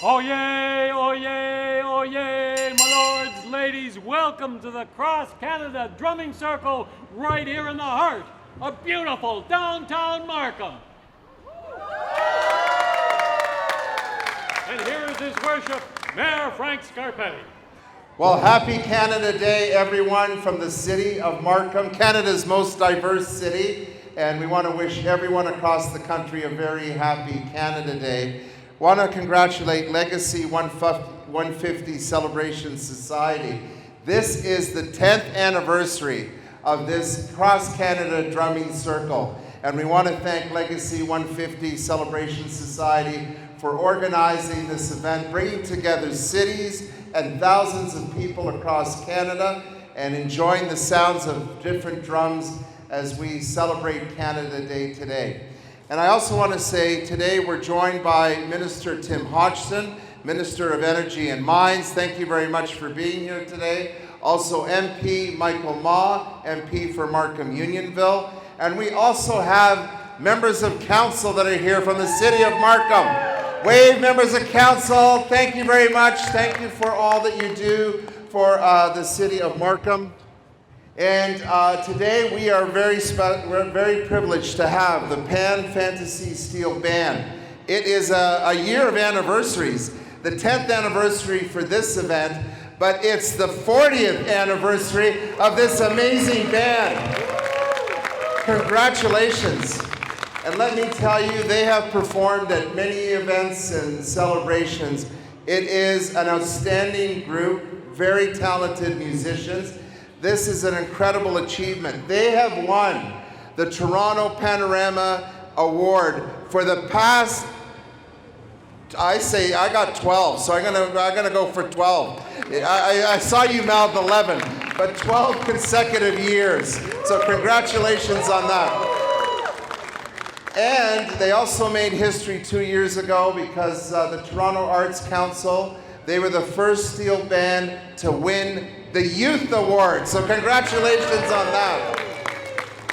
Oyez, oyez, oyez, my lords, ladies, welcome to the Cross Canada Drumming Circle right here in the heart of beautiful downtown Markham. And here is His Worship, Mayor Frank Scarpetti. Well, happy Canada Day, everyone, from the City of Markham, Canada's most diverse city. And we want to wish everyone across the country a very happy Canada Day. Want to congratulate Legacy 150 Celebration Society. This is the 10th anniversary of this Cross Canada Drumming Circle. And we want to thank Legacy 150 Celebration Society for organizing this event, bringing together cities and thousands of people across Canada and enjoying the sounds of different drums as we celebrate Canada Day today. And I also want to say today we're joined by Minister Tim Hodgson, Minister of Energy and Mines. Thank you very much for being here today. Also MP Michael Ma, MP for Markham Unionville. And we also have members of council that are here from the City of Markham. Wave, members of council, thank you very much. Thank you for all that you do for the City of Markham. And today we are we're very privileged to have the Pan Fantasy Steel Band. It is a year of anniversaries, the 10th anniversary for this event, but it's the 40th anniversary of this amazing band. Congratulations. And let me tell you, they have performed at many events and celebrations. It is an outstanding group, very talented musicians. This is an incredible achievement. They have won the Toronto Panorama Award for the past, I got 12, so I'm gonna go for 12. I saw you mouth 11, but 12 consecutive years. So congratulations on that. And they also made history 2 years ago because the Toronto Arts Council, they were the first steel band to win the Youth Award. So congratulations on that.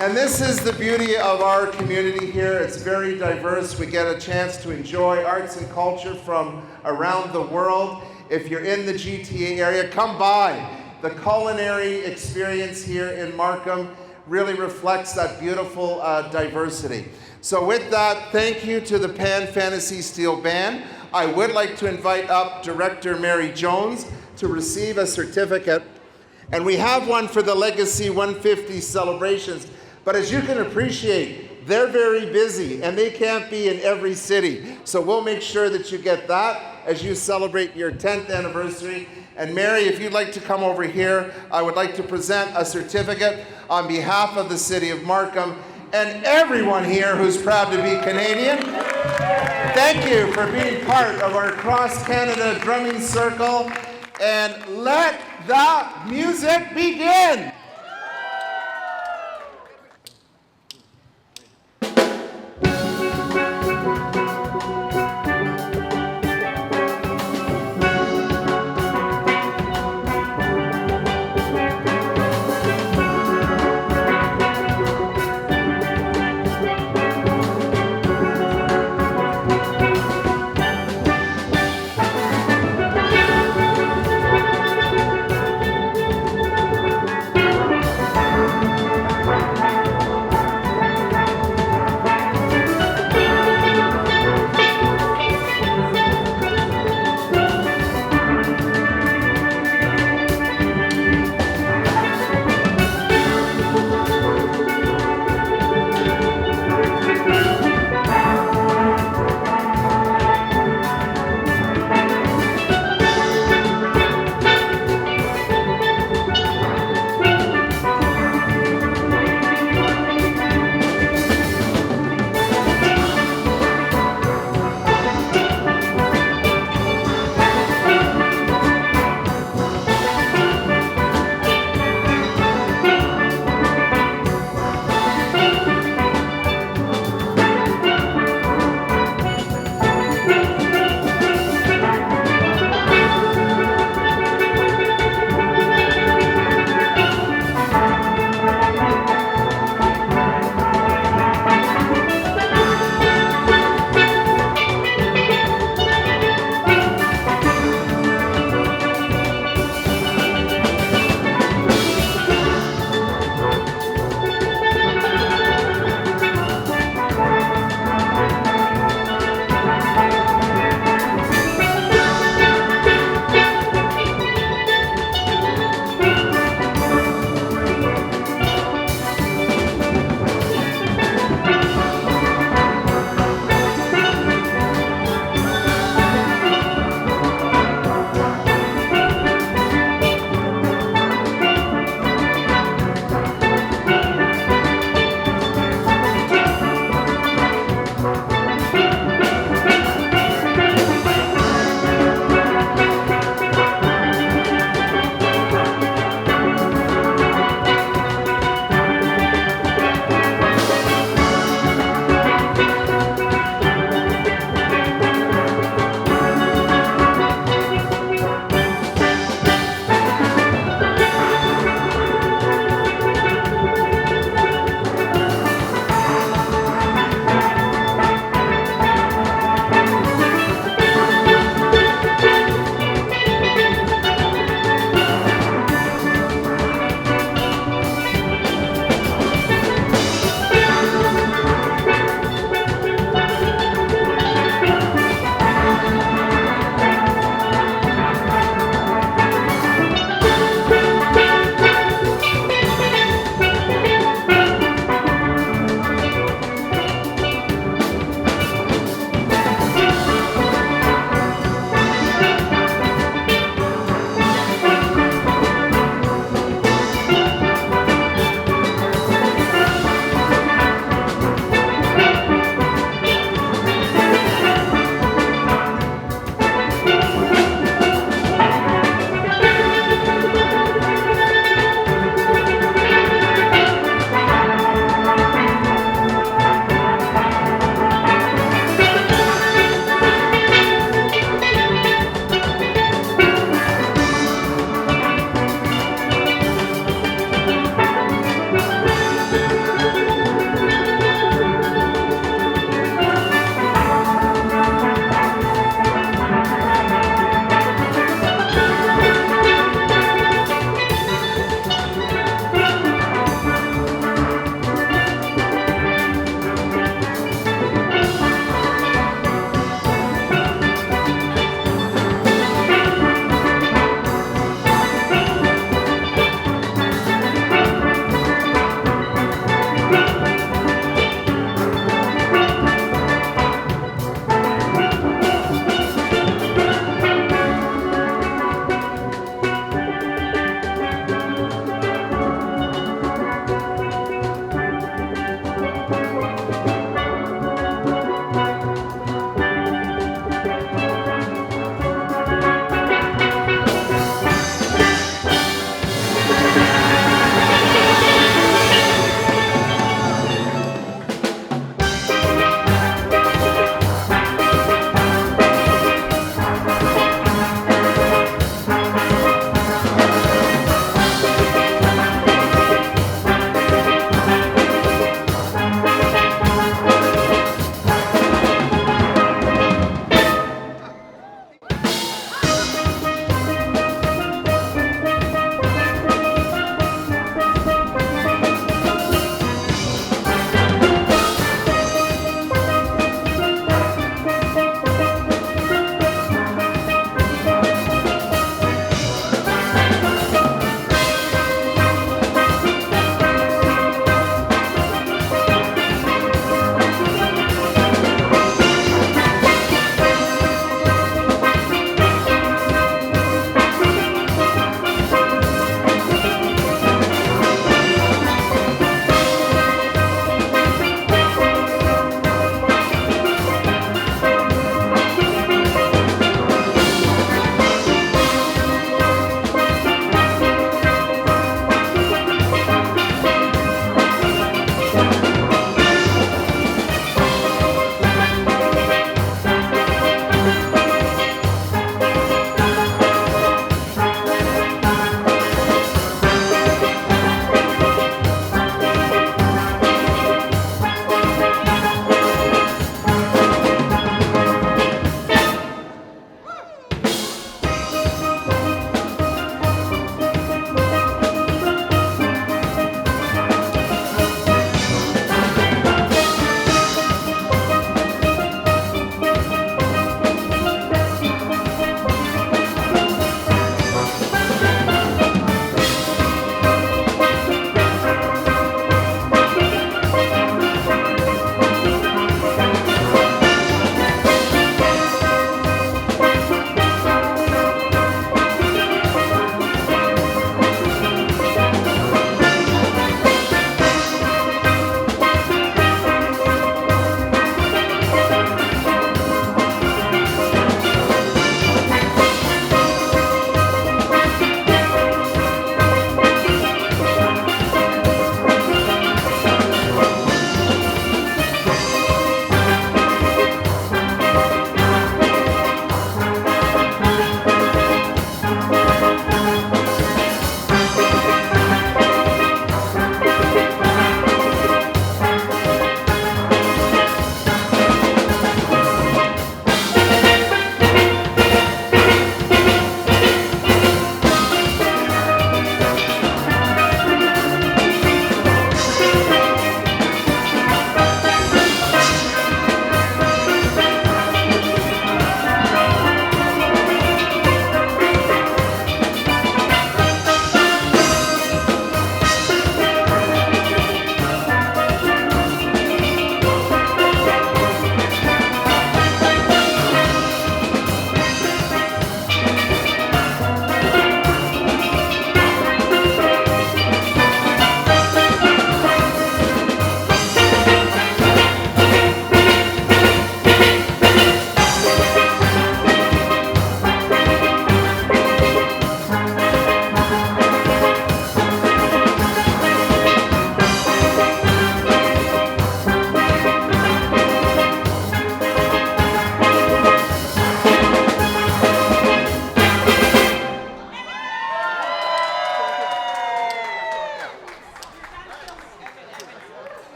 And this is the beauty of our community here. It's very diverse. We get a chance to enjoy arts and culture from around the world. If you're in the GTA area, come by. The culinary experience here in Markham really reflects that beautiful diversity. So with that, thank you to the Pan Fantasy Steel Band. I would like to invite up Director Mary Jones to receive a certificate. And we have one for the Legacy 150 celebrations. But as you can appreciate, they're very busy and they can't be in every city. So we'll make sure that you get that as you celebrate your 10th anniversary. And Mary, if you'd like to come over here, I would like to present a certificate on behalf of the City of Markham and everyone here who's proud to be Canadian. Thank you for being part of our Cross Canada Drumming Circle. And let the music begin.